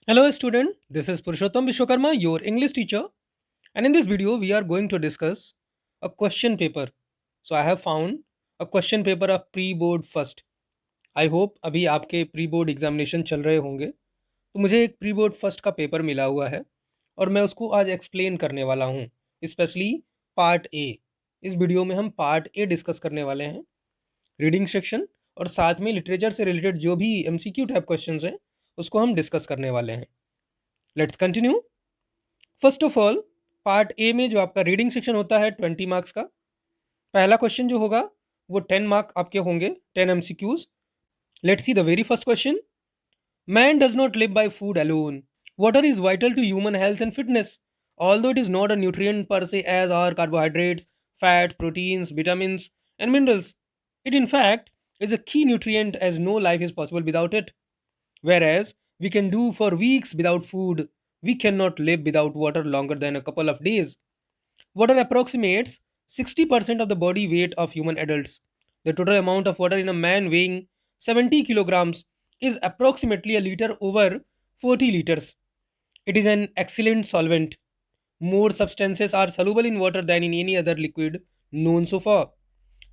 Hello student, this is Purushottam Vishwakarma, your English teacher, and in this video we are going to discuss a question paper. So I have found a question paper of pre-board first. I hope अभी आपके pre board examination चल रहे होंगे, तो मुझे एक pre board first का paper मिला हुआ है और मैं उसको आज एक्सप्लेन करने वाला हूँ, स्पेशली पार्ट ए। इस वीडियो में हम पार्ट ए डिस्कस करने वाले हैं, रीडिंग सेक्शन, और साथ में लिटरेचर से रिलेटेड जो भी एमसीक्यू टाइप क्वेश्चंस हैं उसको हम डिस्कस करने वाले हैं। Let's continue. First of all, part A में जो आपका रीडिंग सेक्शन होता है 20 मार्क्स का, पहला क्वेश्चन जो होगा वो 10 मार्क आपके होंगे, 10 MCQs। Let's see the very first question. Man does not live by food alone. Water is vital to human health and fitness, although it is not a nutrient per se as are carbohydrates, fats, proteins, vitamins, and minerals. It in fact is a key nutrient as no life is possible without it. Whereas we can do for weeks without food, we cannot live without water longer than a couple of days. Water approximates 60% of the body weight of human adults. The total amount of water in a man weighing 70 kilograms is approximately a liter over 40 liters. It is an excellent solvent. More substances are soluble in water than in any other liquid known so far.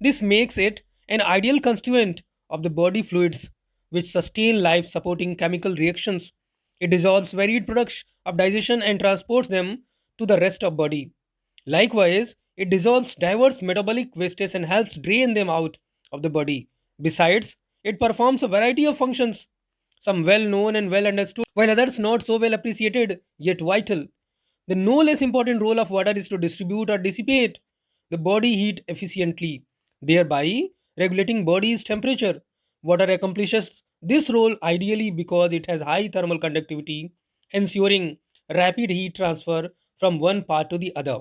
This makes it an ideal constituent of the body fluids which sustain life supporting chemical reactions. It dissolves varied products of digestion and transports them to the rest of body. Likewise, it dissolves diverse metabolic wastes and helps drain them out of the body. Besides, it performs a variety of functions, some well known and well understood, while others not so well appreciated yet vital. The no less important role of water is to distribute or dissipate the body heat efficiently, thereby regulating body's temperature. Water accomplishes this role ideally because it has high thermal conductivity, ensuring rapid heat transfer from one part to the other.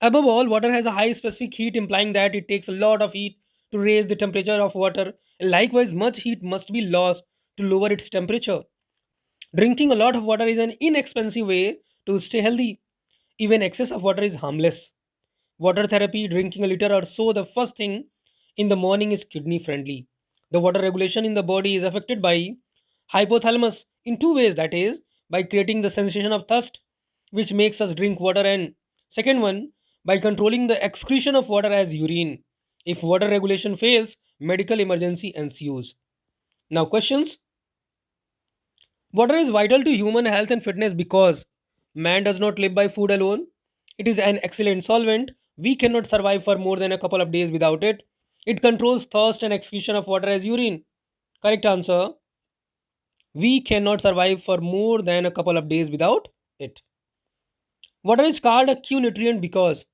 Above all, water has a high specific heat, implying that it takes a lot of heat to raise the temperature of water. Likewise, much heat must be lost to lower its temperature. Drinking a lot of water is an inexpensive way to stay healthy. Even excess of water is harmless. Water therapy, drinking a liter or so the first thing in the morning, is kidney friendly. The water regulation in the body is affected by hypothalamus in two ways, that is, by creating the sensation of thirst, which makes us drink water, and second one, by controlling the excretion of water as urine. If water regulation fails, medical emergency ensues. Now, questions. Water is vital to human health and fitness because man does not live by food alone. It is an excellent solvent. We cannot survive for more than a couple of days without it. It controls thirst and excretion of water as urine. Correct answer. We cannot survive for more than a couple of days without it. Water is called a key nutrient because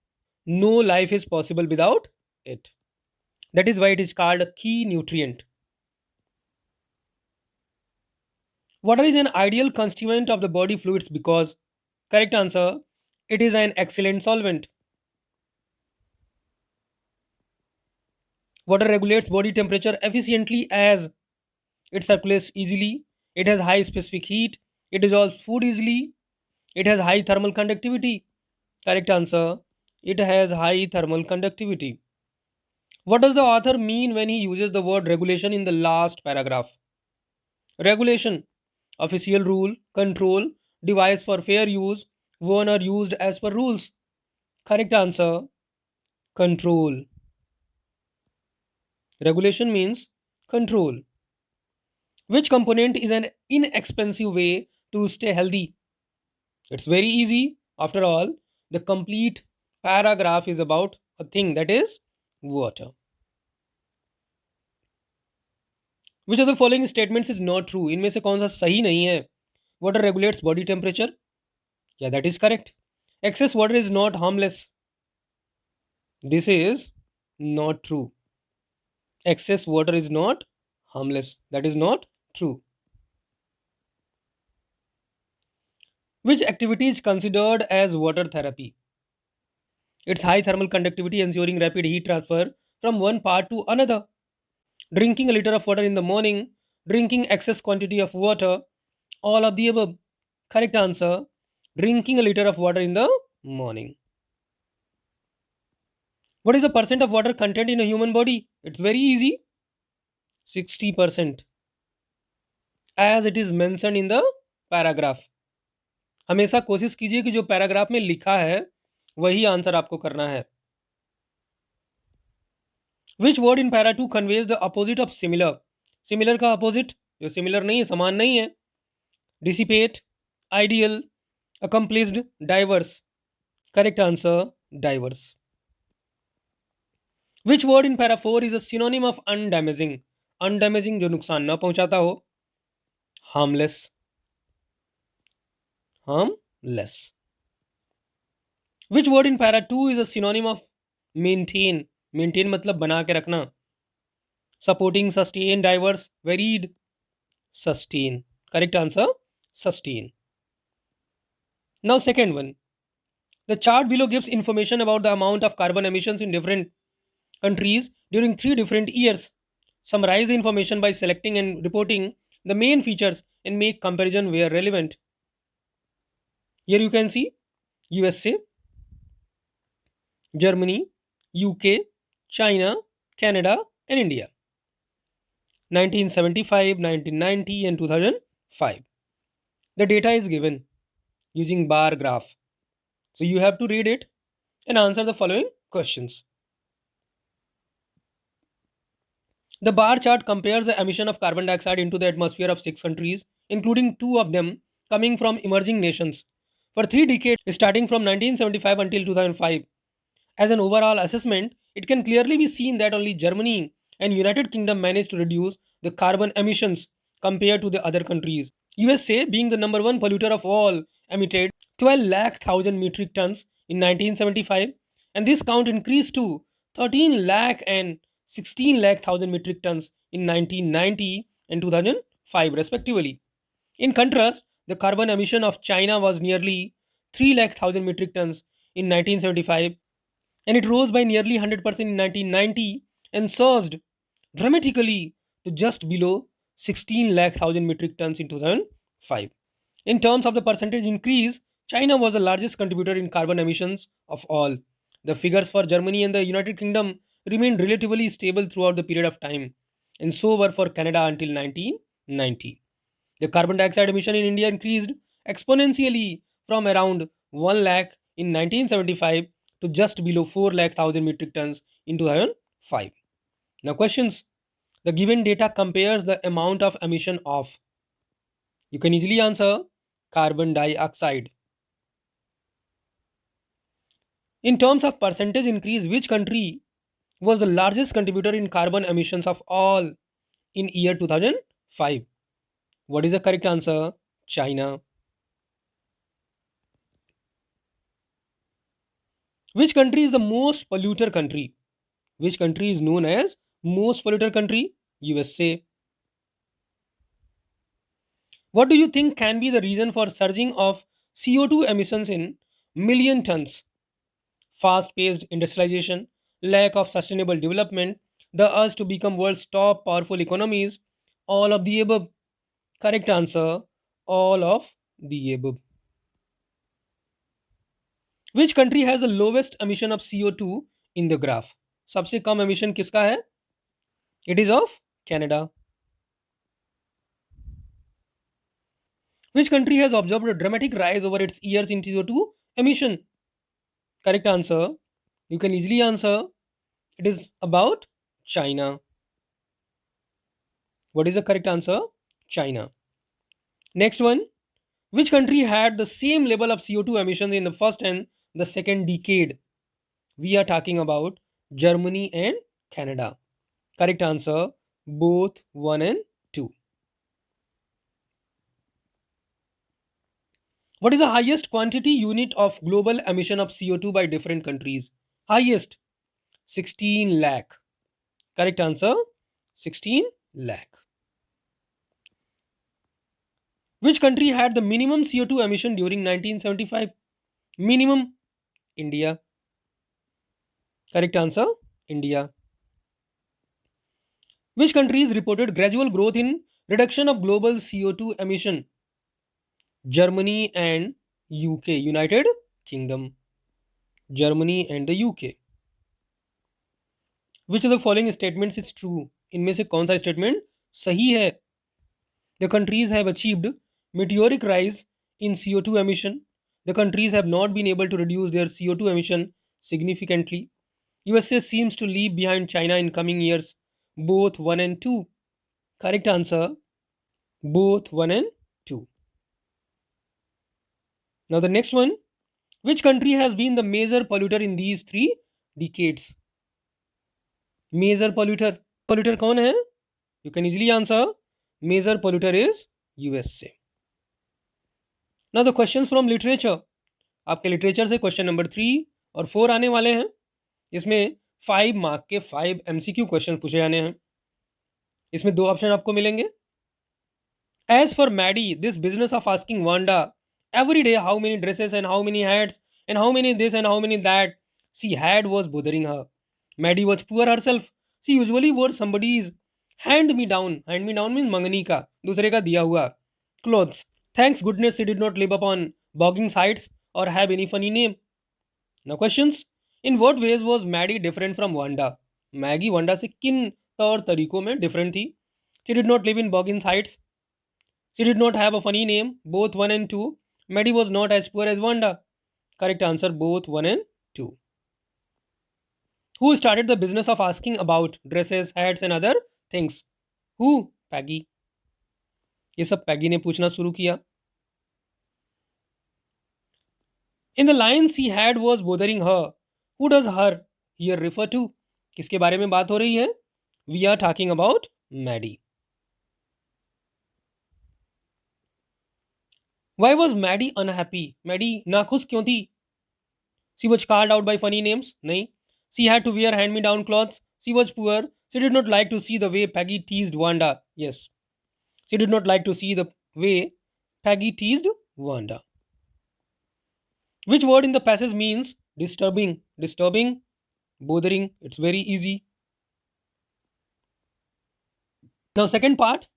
no life is possible without it. That is why it is called a key nutrient. Water is an ideal constituent of the body fluids because, correct answer, it is an excellent solvent. Water regulates body temperature efficiently as it circulates easily, it has high specific heat, it dissolves food easily, it has high thermal conductivity. Correct answer, it has high thermal conductivity. What does the author mean when he uses the word regulation in the last paragraph? Regulation, official rule, control, device for fair use, worn or used as per rules. Correct answer, control. Regulation means control. Which component is an inexpensive way to stay healthy? It's very easy. After all, the complete paragraph is about a thing, that is water. Which of the following statements is not true? इनमें से कौन सा सही नहीं है? Water regulates body temperature. Yeah, that is correct. Excess water is not harmless. This is not true. Excess water is not harmless. That is not true. Which activity is considered as water therapy? Its high thermal conductivity ensuring rapid heat transfer from one part to another. Drinking a liter of water in the morning, drinking excess quantity of water, all of the above. Correct answer, drinking a liter of water in the morning. What is the percent of water content in a human body? It's very easy, 60%. As it is mentioned in the paragraph. हमेशा कोशिश कीजिए कि जो paragraph में लिखा है वही answer आपको करना है। Which word in para 2 conveys the opposite of similar? Similar का अपोजिट जो सिमिलर नहीं है, समान नहीं है। Dissipate, ideal, accomplished, diverse. Correct answer diverse. Which word in para 4 is a synonym of undamaging? Undamaging जो नुकसान न पहुंचाता हो। Harmless, harmless. Which word in para 2 is a synonym of maintain? Maintain मतलब बना के रखना। Supporting, sustain, diverse, varied, sustain. Correct answer sustain. Now second one, the chart below gives information about the amount of carbon emissions in different countries during 3 different years. Summarize the information by selecting and reporting the main features and make comparison where relevant. Here you can see USA, Germany, UK, China, Canada, and India. 1975, 1990, and 2005. The data is given using bar graph. So you have to read it and answer the following questions. The bar chart compares the emission of carbon dioxide into the atmosphere of 6 countries, including 2 of them coming from emerging nations, for 3 decades starting from 1975 until 2005. As an overall assessment, it can clearly be seen that only Germany and United Kingdom managed to reduce the carbon emissions compared to the other countries. USA, being the number one polluter of all, emitted 12 lakh thousand metric tons in 1975, and this count increased to 13 lakh and 16 lakh thousand metric tons in 1990 and 2005 respectively. In contrast, the carbon emission of China was nearly 3 lakh thousand metric tons in 1975, and it rose by nearly 100% in 1990 and surged dramatically to just below 16 lakh thousand metric tons in 2005. In terms of the percentage increase, China was the largest contributor in carbon emissions of all. The figures for Germany and the United Kingdom remained relatively stable throughout the period of time, and so were for Canada until 1990. The carbon dioxide emission in India increased exponentially from around 1 lakh in 1975 to just below 4 lakh thousand metric tons in 2005. Now, questions. The given data compares the amount of emission of. You can easily answer carbon dioxide. In terms of percentage increase, which country was the largest contributor in carbon emissions of all in year 2005? What is the correct answer? China. Which country is the most polluter country? Which country is known as most polluter country? USA. What do you think can be the reason for surging of CO2 emissions in million tons? Fast paced industrialization, lack of sustainable development, the urge to become world's top powerful economies, all of the above. Correct answer, all of the above. Which country has the lowest emission of CO2 in the graph? सबसे कम emission किसका है? It is of Canada. Which country has observed a dramatic rise over its years in CO2 emission? Correct answer. You can easily answer. It is about China. What is the correct answer? China. Next one. Which country had the same level of CO2 emissions in the first and the second decade? We are talking about Germany and Canada. Correct answer. Both 1 and 2. What is the highest quantity unit of global emission of CO2 by different countries? Highest 16 lakh. Correct answer 16 lakh. Which country had the minimum CO2 emission during 1975? Minimum India. Correct answer India. Which countries reported gradual growth in reduction of global CO2 emission? Germany and UK, United Kingdom. Germany and the UK. Which of the following statements is true? इनमें से कौन सा statement सही है? The countries have achieved meteoric rise in CO2 emission. The countries have not been able to reduce their CO2 emission significantly. USA seems to leave behind China in coming years. Both 1 and 2. Correct answer, both 1 and 2. Now the next one. Which country has been the major polluter in these 3 decades? Major polluter. Polluter कौन है? You can easily answer. Major polluter is USA. Now the questions from literature. आपके literature से question number 3 और 4 आने वाले हैं. इसमें 5 mark के 5 MCQ क्वेश्चन पूछे जाने हैं. इसमें 2 ऑप्शन आपको मिलेंगे. As for Maddie, this business of asking Wanda every day how many dresses and how many hats and how many this and how many that she had was bothering her. Maddie was poor herself. She usually wore somebody's hand me down. Hand me down means मंगनी का, दूसरे का दिया हुआ clothes. Thanks goodness she did not live upon bogging sites or have any funny name. Now questions. In what ways was Maddie different from Wanda? Maggie Wanda से किन तौर तरीकों में different थी? She did not live in bogging sites. She did not have a funny name. Both 1 and 2. Maddie was not as poor as Wanda. Correct answer, both 1 and 2. Who started the business of asking about dresses, hats and other things? Who? Peggy. ये सब पैगी ने पूछना शुरू किया. In the lines she had was bothering her. Who does her here refer to? किसके बारे में बात हो रही है? We are talking about Maddie. Why was Maddie unhappy? Maddie नाखुश क्यों थी? She was called out by funny names? नहीं. She had to wear hand-me-down clothes. She was poor. She did not like to see the way Peggy teased Wanda. Yes. She did not like to see the way Peggy teased Wanda. Which word in the passage means disturbing? Disturbing, bothering. It's very easy. Now second part,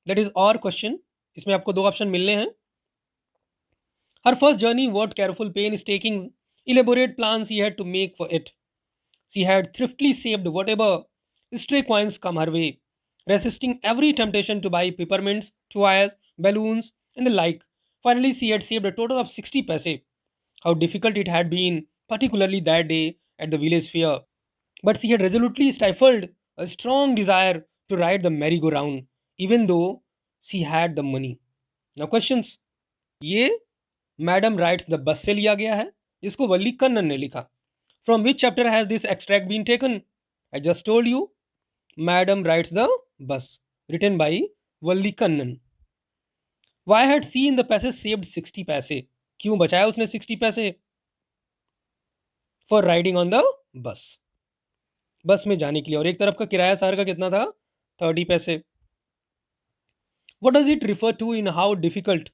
that is और question. इसमें आपको 2 option मिलने हैं. Her first journey, what careful painstaking elaborate plans he had to make for it. She had thriftily saved whatever stray coins come her way, resisting every temptation to buy peppermints, toys, balloons, and the like. Finally, she had saved a total of 60 paise. How difficult it had been, particularly that day at the village fair. But she had resolutely stifled a strong desire to ride the merry-go-round, even though she had the money. Now questions. ये madam writes the बस से लिया गया है, इसको वल्ली कन्नन ने लिखा. From which chapter has this extract been taken? I just told you, madam writes the bus, written by Valli Kannan. Why had she in the passage saved 60 paise? क्यों बचाया उसने 60 पैसे? For riding on the bus, बस में जाने के लिए. और एक तरफ का किराया शहर का कितना था? 30 पैसे. What does it refer to in how difficult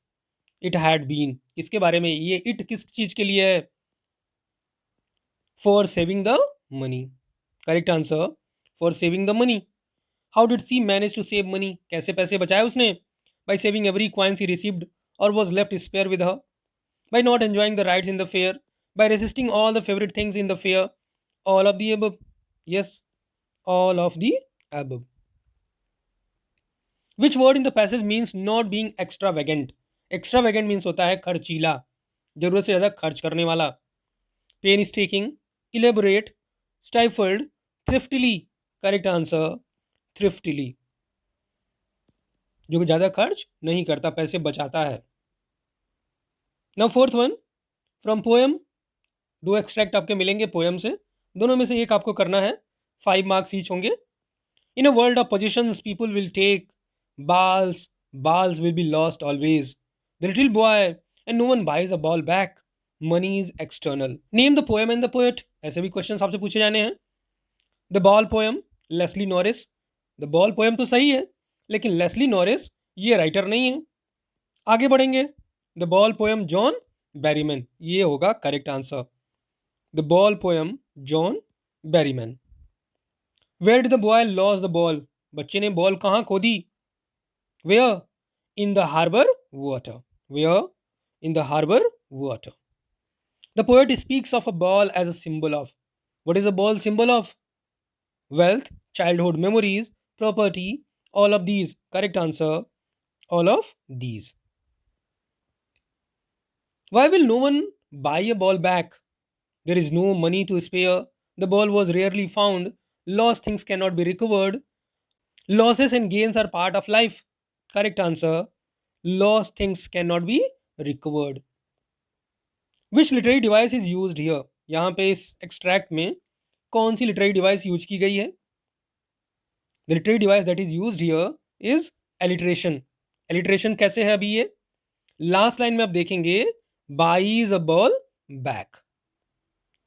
it had been? किसके बारे में? ये इट किस चीज के लिए है? For saving the money. Correct answer, for saving the money. How did she manage to save money? कैसे पैसे बचाए उसने? By saving every coin she received or was left spare with her. By not enjoying the rides in the fair. By resisting all the favourite things in the fair. All of the above. Yes, all of the above. Which word in the passage means not being extravagant? Extravagant means होता है खर्चीला, जरूरत से ज़्यादा खर्च करने वाला. Painstaking, elaborate, stifled, thriftily. Correct answer, thriftily. जो ज़्यादा खर्च नहीं करता, पैसे बचाता है. Now fourth one, from poem. 2 extract आपके मिलेंगे पोएम से, दोनों में से एक आपको करना है. 5 मार्क्स ईच होंगे. In a world of possessions, people will take balls. Balls will be lost always. The little boy, and no one buys a ball back. Money is external. Name the poem and the poet. ऐसे भी question आपसे पूछे जाने हैं. The Ball poem, Leslie Norris. The Ball poem तो सही है, लेकिन लेस्ली नॉरिस ये राइटर नहीं है. आगे बढ़ेंगे. The Ball poem, John Berryman. ये होगा correct answer. The Ball poem, John Berryman. Where did the boy lose the ball? बच्चे ने बॉल कहाँ खो दी? Where? In the harbor water. Where? In the harbor water. The poet speaks of a ball as a symbol of. What is a ball symbol of? Wealth, childhood memories, property, all of these. Correct answer, all of these. Why will no one buy a ball back? There is no money to spare. The ball was rarely found. Lost things cannot be recovered. Losses and gains are part of life. Correct answer. Lost things cannot be recovered. Which literary device is used here? यहाँ पे इस extract में कौन सी literary device use की गई है? The literary device that is used here is alliteration. Alliteration कैसे है अभी ये? लास्ट लाइन में आप देखेंगे बाईज अ बॉल बैक.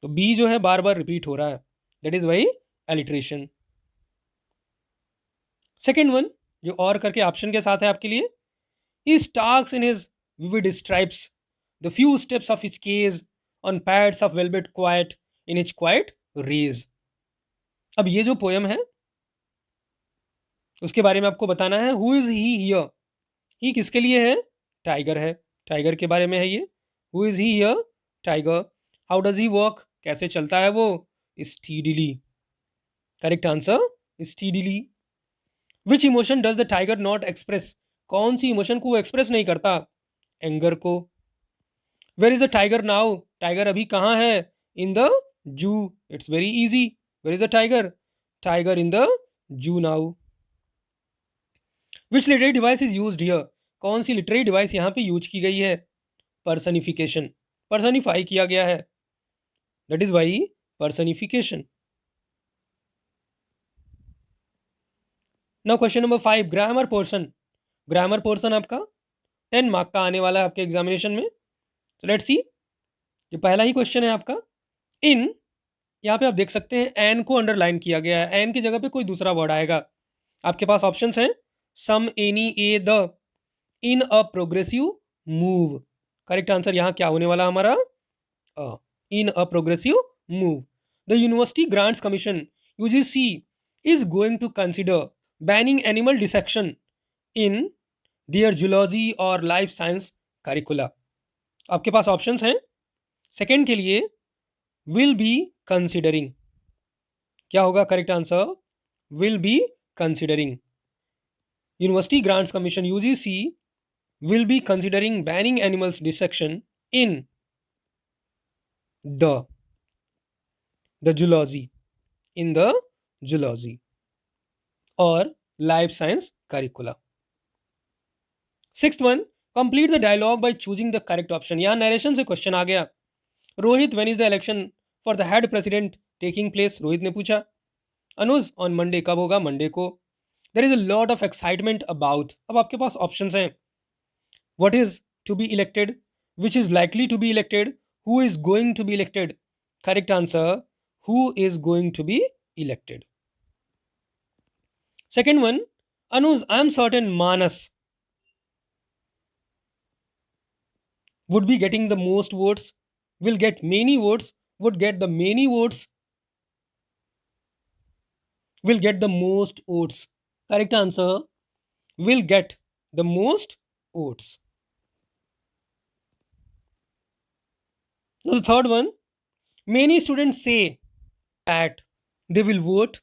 तो बी जो है बार बार रिपीट हो रहा है, that is why alliteration. Second one जो और करके ऑप्शन के साथ है आपके लिए, he stalks in his vivid stripes the few steps of his cage on pads of velvet quiet in his quiet rage. अब ये जो पोयम है उसके बारे में आपको बताना है. Who is he here? He किसके लिए है? टाइगर है. टाइगर के बारे में है ये. Who is he here? Tiger. How does he walk? कैसे चलता है वो? Steadily. Correct answer steadily. Which emotion does the tiger not express? कौन सी इमोशन को वो एक्सप्रेस नहीं करता? एंगर को. Where is the tiger now? Tiger अभी कहाँ है? In the zoo. It's very easy. Where is the tiger? Tiger in the zoo now. Which literary device is used here? कौन सी लिटरेरी डिवाइस यहाँ पे यूज की गई है? पर्सनिफिकेशन. पर्सनिफाई किया गया है, that is why personification. Now question number 5, grammar portion. Grammar portion आपका 10 मार्क का आने वाला है आपके एग्जामिनेशन में. तो लेट्स सी. ये पहला ही क्वेश्चन है आपका. इन, यहाँ पे आप देख सकते हैं एन को अंडरलाइन किया गया है. एन की जगह पे कोई दूसरा वर्ड आएगा. आपके पास ऑप्शंस हैं some, any, a, the. In a progressive move. Correct answer यहाँ क्या होने वाला हमारा? In a progressive move. The university grants commission UGC is going to consider banning animal dissection in their zoology और लाइफ साइंस करिकुला. आपके पास options हैं. Second के लिए विल बी कंसिडरिंग. क्या होगा correct answer? Will be considering. University grants commission UGC will be considering banning animals dissection in the zoology, in the zoology or life science curricula. Sixth one, complete the dialogue by choosing the correct option. यहाँ narration से question आ गया. Rohit, when is the election for the head president taking place? Rohit ने पूछा. अनुज, on Monday. कब होगा? Monday को. There is a lot of excitement about. अब आपके पास ऑप्शंस हैं. What is to be elected? Which is likely to be elected? Who is going to be elected? Correct answer, who is going to be elected. Second one, Anuj, I am certain Manas would be getting the most votes, will get many votes, would get the many votes, will get the most votes. Correct answer, will get the most votes. Now the third one, many students say that they will vote,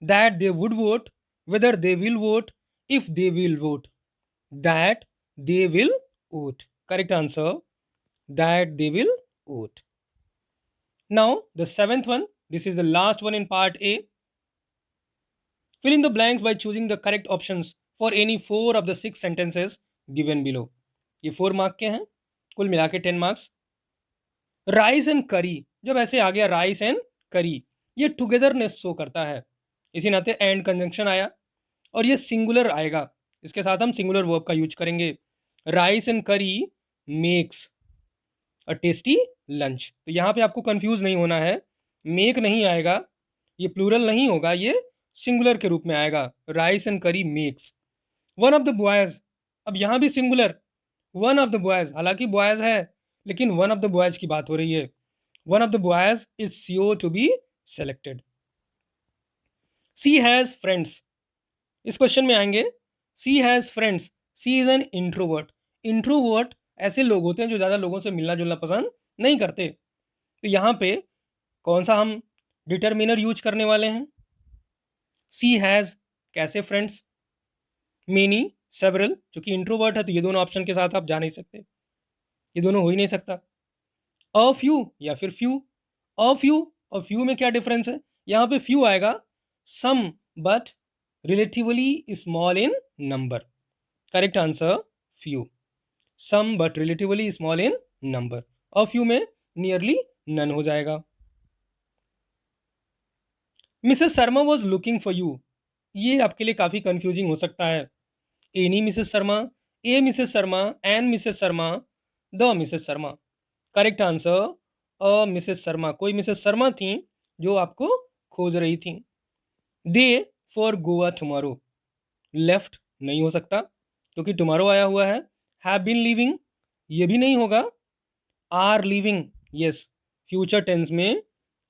that they would vote, whether they will vote, if they will vote, that they will vote. Correct answer, that they will vote. Now the seventh one, this is the last one in part A. Fill in the blanks by choosing the correct options for any 4 of the 6 sentences given below. ये 4 mark के हैं, कुल मिला के 10 marks. Rice and करी, जब ऐसे आ गया राइस एंड करी, ये टुगेदरनेस शो करता है, इसी नाते एंड कंजंक्शन आया और ये सिंगुलर आएगा. इसके साथ हम सिंगुलर वर्ब का यूज करेंगे. राइस एंड करी मेक्स अ टेस्टी लंच. तो यहाँ पे आपको कंफ्यूज नहीं होना है. मेक नहीं आएगा, ये प्लूरल नहीं होगा, ये सिंगुलर के रूप में आएगा. राइस एंड करी makes. One of the boys, अब यहाँ भी singular. One of the boys, हालांकि बॉयज है लेकिन वन ऑफ द बॉयज की बात हो रही है. One of the boys is sure to be selected. She has friends, इस क्वेश्चन में आएंगे. She has friends, she is an introvert. Introvert ऐसे लोग होते हैं जो ज़्यादा लोगों से मिलना जुलना पसंद नहीं करते. तो यहाँ पे कौन सा हम डिटर्मिनर यूज करने वाले हैं? सी हैज़ कैसे फ्रेंड्स, मेनी, सेवरल. चूंकि इंट्रोवर्ट है तो ये दोनों ऑप्शन के साथ आप जा नहीं सकते. ये दोनों हो ही नहीं सकता। अ फ्यू या फिर फ्यू। अ फ्यू और फ्यू में क्या डिफरेंस है? यहाँ पे फ्यू आएगा some but relatively small in number. Correct answer few. Some but relatively small in number. A few में नियरली नन हो जाएगा। Mrs Sharma was looking for you. ये आपके लिए काफ़ी कंफ्यूजिंग हो सकता है। Any Mrs Sharma, a Mrs Sharma, an Mrs Sharma, the Mrs Sharma. Correct answer a Mrs Sharma. कोई मिसेस शर्मा थी जो आपको खोज रही थी। दे फॉर गोवा टुमारो। लेफ्ट नहीं हो सकता क्योंकि टुमारो आया हुआ है। हैव बीन लिविंग ये भी नहीं होगा। Are living, yes, future tense में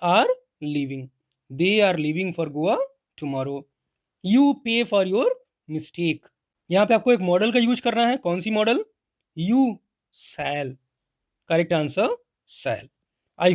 are living. They are living for Goa tomorrow. You pay for your mistake. यहाँ पे आपको एक मॉडल का यूज करना है। कौन सी modal? You shall. Correct answer shall. I